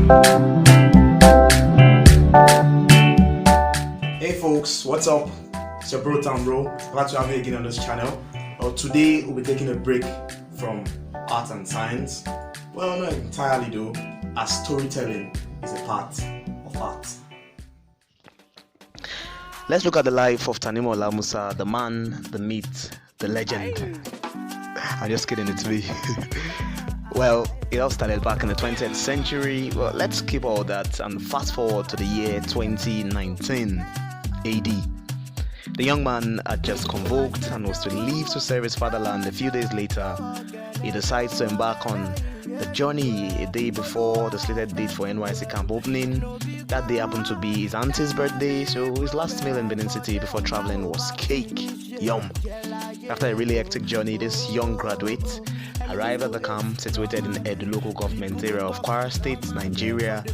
Hey folks, what's up? It's your bro Town Bro. Glad to have you again on this channel. Today we'll be taking a break from art and science. Well, not entirely though, as storytelling is a part of art. Let's look at the life of Tanimola Musa, the man, the myth, the legend. I'm just kidding, it's me. Well, it all started back in the 20th century. Well, let's skip all that and fast forward to the year 2019 AD. The young man had just convoked and was to leave to serve his fatherland. A few days later, he decides to embark on the journey a day before the slated date for NYSC camp opening. That day happened to be his auntie's birthday, so his last meal in Benin City before traveling was cake. Yum! After a really hectic journey, this young graduate arrived at the camp situated in the local government area of Kwara State, Nigeria,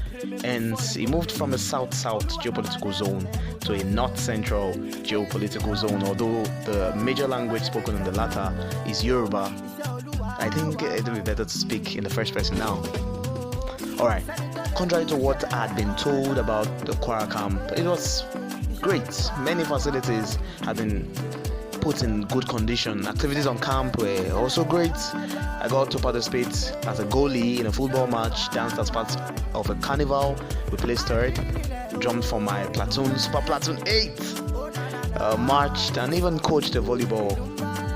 and he moved from a south-south geopolitical zone to a north-central geopolitical zone. Although the major language spoken in the latter is Yoruba, I think it would be better to speak in the first person now. Alright, contrary to what I had been told about the Kwara camp, it was great. Many facilities had been put in good condition. Activities on camp were also great. I got to participate as a goalie in a football match, danced as part of a carnival. We placed third, jumped for my platoon, Super Platoon 8, marched and even coached a volleyball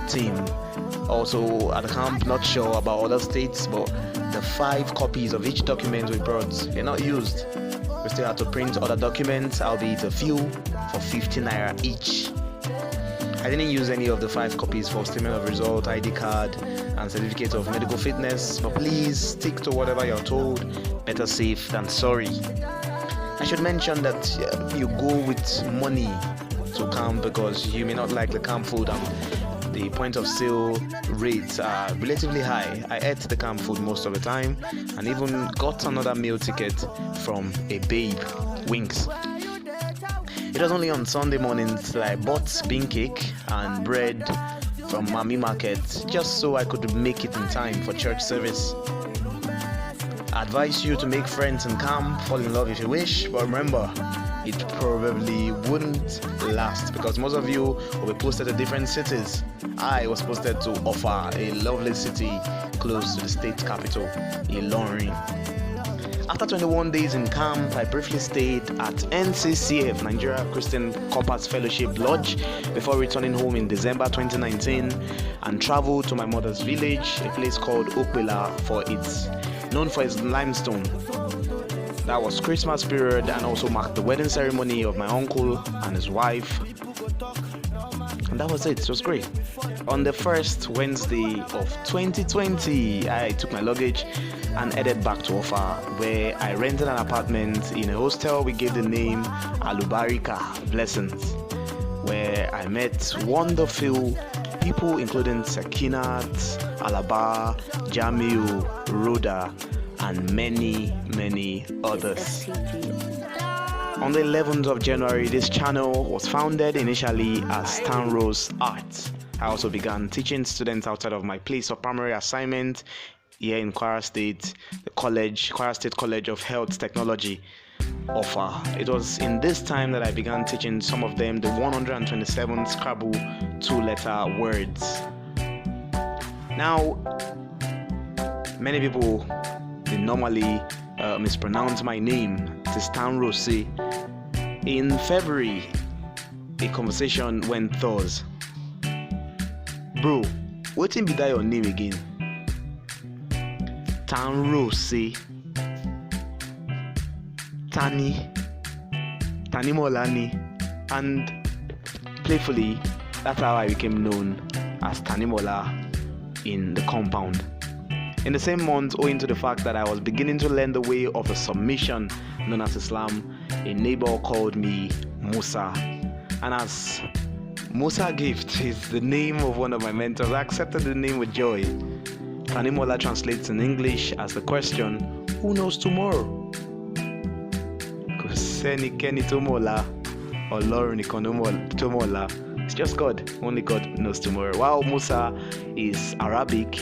team. Also at the camp, not sure about other states, but the 5 copies of each document we brought were not used. We still had to print other documents, albeit a few, for 50 naira each. I didn't use any of the 5 copies for statement of result, ID card, and certificate of medical fitness, but please stick to whatever you're told. Better safe than sorry. I should mention that you go with money to camp because you may not like the camp food and the point of sale rates are relatively high. I ate the camp food most of the time and even got another meal ticket from a babe, Winks. It was only on Sunday mornings that I bought bean cake and bread from Mami Market just so I could make it in time for church service. I advise you to make friends in camp, fall in love if you wish, but remember, it probably wouldn't last because most of you will be posted to different cities. I was posted to Offa, a lovely city close to the state capital, Ilorin. After 21 days in camp, I briefly stayed at NCCF, Nigeria Christian Corpus Fellowship Lodge, before returning home in December 2019 and traveled to my mother's village, a place called Okbela, known for its limestone. That was Christmas period and also marked the wedding ceremony of my uncle and his wife. And that was it. It was great. On the first Wednesday of 2020, I took my luggage and headed back to Offa, where I rented an apartment in a hostel we gave the name Alubarika Blessings, where I met wonderful people including Sakinat, Alaba, Jamiu, Rhoda, and many others. On the 11th of January, this channel was founded initially as Tanrose Art. I also began teaching students outside of my place of primary assignment here in Kwara State, the Kwara State College of Health Technology, Offa. It was in this time that I began teaching some of them the 127 Scrabble 2-letter words. Now, many people they normally mispronounce my name. It is Tanrose. In February, a conversation went thus. Bro, what be that your name again? Tanrose. Tanimola ni. And playfully, that's how I became known as Tanimola in the compound. In the same month, owing to the fact that I was beginning to learn the way of the submission known as Islam, a neighbor called me Musa. And as Musa Gift is the name of one of my mentors, I accepted the name with joy. Tanimola translates in English as the question, who knows tomorrow? Kuseni Keni Tomola or Lauren Tomola. It's just God. Only God knows tomorrow. While Musa is Arabic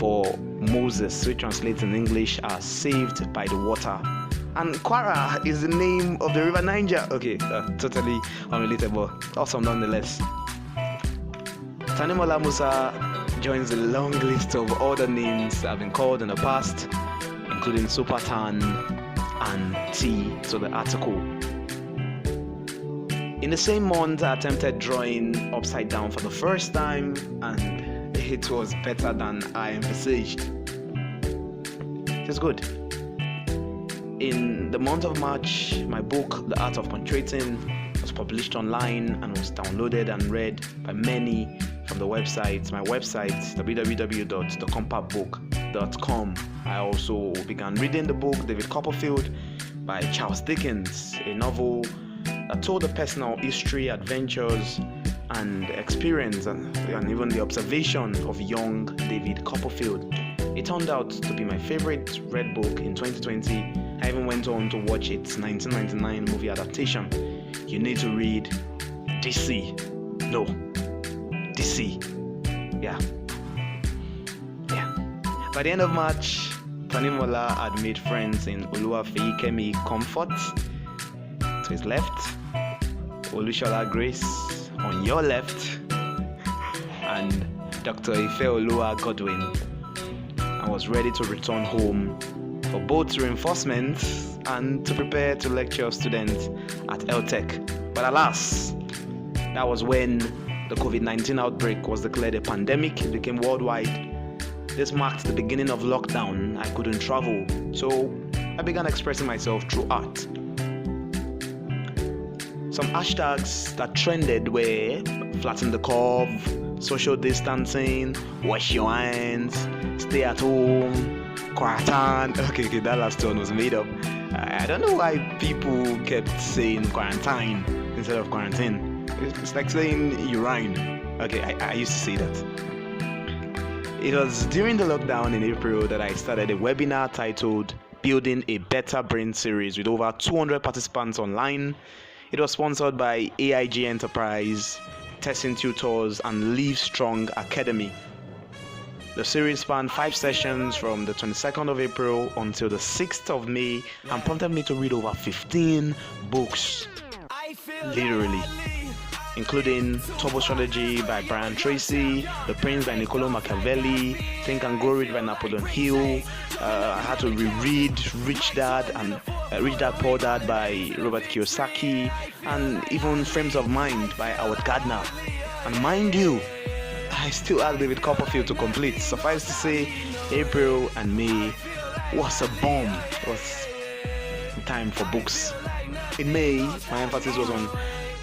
for Moses, which translates in English as saved by the water. And Kwara is the name of the river Niger. Okay, totally unrelated, but awesome nonetheless. Tanimola Musa joins the long list of other names I've been called in the past, including Super Tan and T to the article. In the same month, I attempted drawing upside down for the first time, and it was better than I envisaged. It was good. In the month of March, my book, The Art of Punctuating, was published online and was downloaded and read by many from the website, my website, www.thecompactbook.com. I also began reading the book David Copperfield by Charles Dickens, a novel that told the personal history, adventures, and experience and even the observation of young David Copperfield. It turned out to be my favorite read book in 2020. I even went on to watch its 1999 movie adaptation. You need to read DC. Yeah. By the end of March, Tanimola had made friends in Oluwafeyikemi Comfort to his left, Olushola Grace on your left, and Dr. Ifeoluwa Godwin. I was ready to return home for both reinforcement and to prepare to lecture students at LTech. But alas, that was when the COVID-19 outbreak was declared a pandemic. It became worldwide. This marked the beginning of lockdown. I couldn't travel, so I began expressing myself through art. Some hashtags that trended were flatten the curve, social distancing, wash your hands, stay at home, quarantine. Okay, that last one was made up. I don't know why people kept saying quarantine instead of quarantine. It's like saying urine. Okay, I used to say that. It was during the lockdown in April that I started a webinar titled Building a Better Brain series with over 200 participants online. It was sponsored by AIG Enterprise, Testing Tutors, and Live Strong Academy. The series spanned 5 sessions from the 22nd of April until the 6th of May and prompted me to read over 15 books, literally, including Turbo Strategy by Brian Tracy, The Prince by Niccolo Machiavelli, Think and Grow Rich by Napoleon Hill. I had to reread Rich Dad and Rich Dad Poor Dad by Robert Kiyosaki, and even Frames of Mind by Howard Gardner. And mind you, I still had David Copperfield to complete. Suffice to say, April and May was a bomb. It was time for books. In May, my emphasis was on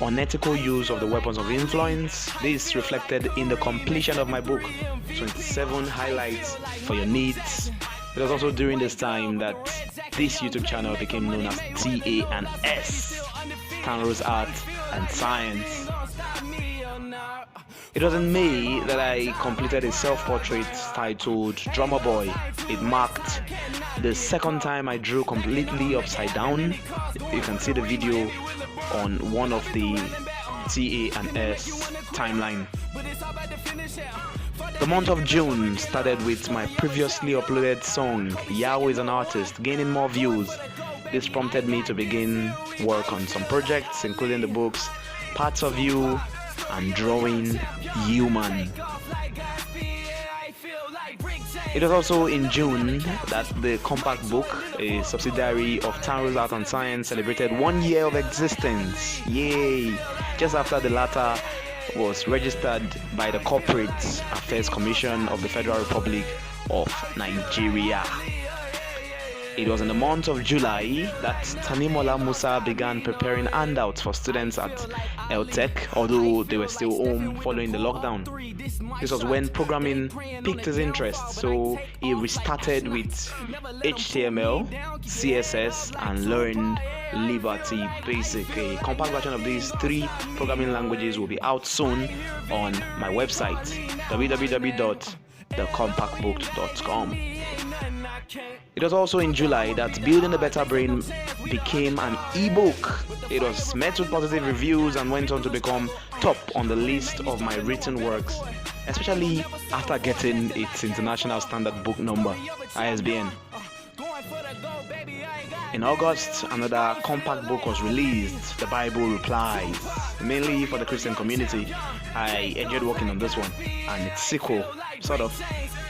unethical use of the weapons of influence. This reflected in the completion of my book, 27 Highlights for Your Needs. It was also during this time that this YouTube channel became known as TANS, Tanrose Art and Science. It was in May that I completed a self-portrait titled Drummer Boy. It marked the second time I drew completely upside down. You can see the video on one of the TANS timeline. The month of June started with my previously uploaded song, Yahweh is an Artist, gaining more views. This prompted me to begin work on some projects, including the books Parts of You and Drawing Human. It was also in June that the Compact Book, a subsidiary of Tanrose Art and Science, celebrated 1 year of existence. Yay! Just after the latter was registered by the Corporate Affairs Commission of the Federal Republic of Nigeria. It was in the month of July that Tanimola Musa began preparing handouts for students at LTech, although they were still home following the lockdown. This was when programming piqued his interest, so he restarted with HTML, CSS, and learned Liberty Basic. A compact version of these 3 programming languages will be out soon on my website, www.thecompactbook.com. It was also in July that Building a Better Brain became an ebook. It was met with positive reviews and went on to become top on the list of my written works, especially after getting its international standard book number, ISBN. In August, another compact book was released, The Bible Replies, mainly for the Christian community. I enjoyed working on this one, and its sequel, sort of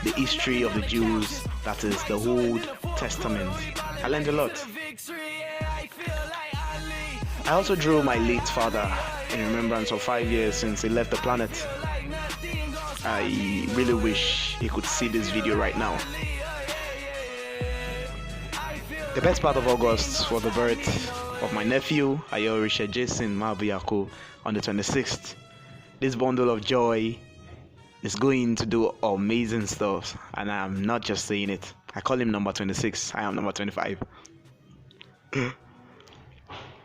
the history of the Jews, that is the Old Testament. I learned a lot. I also drew my late father in remembrance of 5 years since he left the planet. I really wish he could see this video right now. The best part of August was the birth of my nephew, Ayorisha Jason Mabiako, on the 26th. This bundle of joy is going to do amazing stuff, and I'm not just saying it. I call him number 26. I am number 25.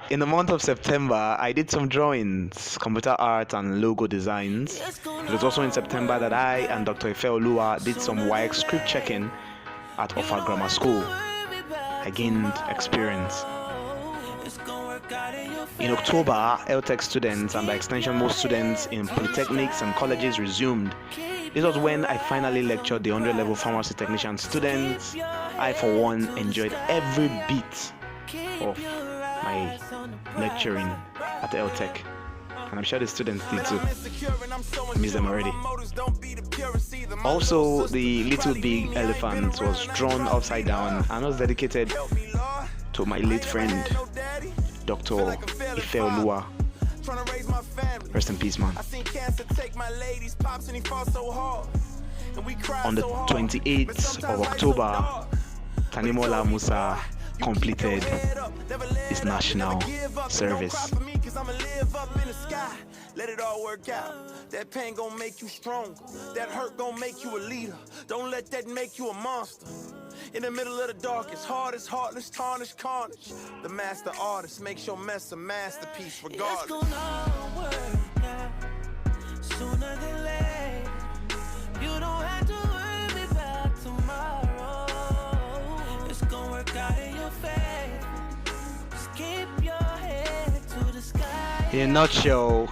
In the month of September, I did some drawings, computer art and logo designs. It was also in September that I and Dr. Ifeoluwa did some WAEC script checking at Offa Grammar School. I gained experience. In October, LTech students and by extension most students in polytechnics and colleges resumed. This was when I finally lectured the 100 level pharmacy technician students. I for one enjoyed every bit of my lecturing at LTech, and I'm sure the students did too. I miss them already. Also, the little big elephant was drawn upside down and was dedicated to my late friend, Dr. Ifeoluwa. Rest in peace, man. On the 28th of October, Tanimola Musa completed his national service. Let it all work out. That pain gon' make you stronger. That hurt gon' make you a leader. Don't let that make you a monster. In the middle of the darkest, hardest, heartless, tarnished carnage. The master artist makes your mess a masterpiece regardless. It's gonna work out sooner than late. You don't have to worry about tomorrow. It's gonna work out in your favor. Just keep your head to the sky. In a nutshell,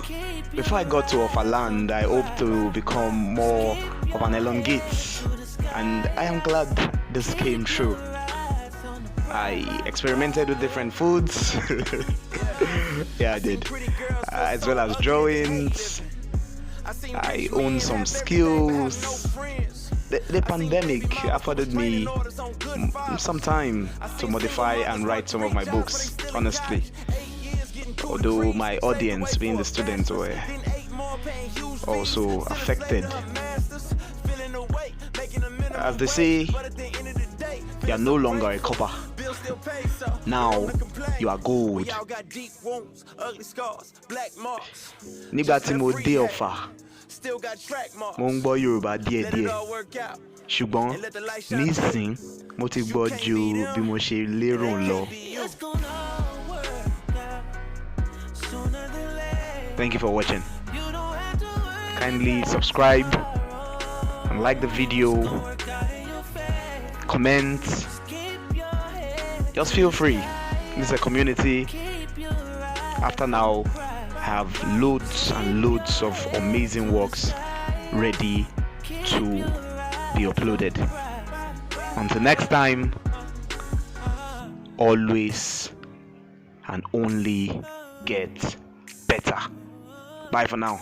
before I got to Offaland, I hoped to become more of an elongate, and I am glad this came true. I experimented with different foods. Yeah, I did. As well as drawings. I owned some skills. The pandemic afforded me some time to modify and write some of my books, honestly. Although my audience, being the students, were also affected. As they say, you are no longer a copper. Now you are gold. Nígbà tí mo dé Ọ̀fà, mo ń gbọ́ Yorùbá díẹ̀díẹ̀. Ṣùgbọ́n nísìn mo ti gbọ́ ju bí mo ṣe lérò lọ. Thank you for watching. Kindly subscribe and like the video. Comment. Just feel free. This is a community. After now, I have loads and loads of amazing works ready to be uploaded. Until next time, always and only get better. Bye for now.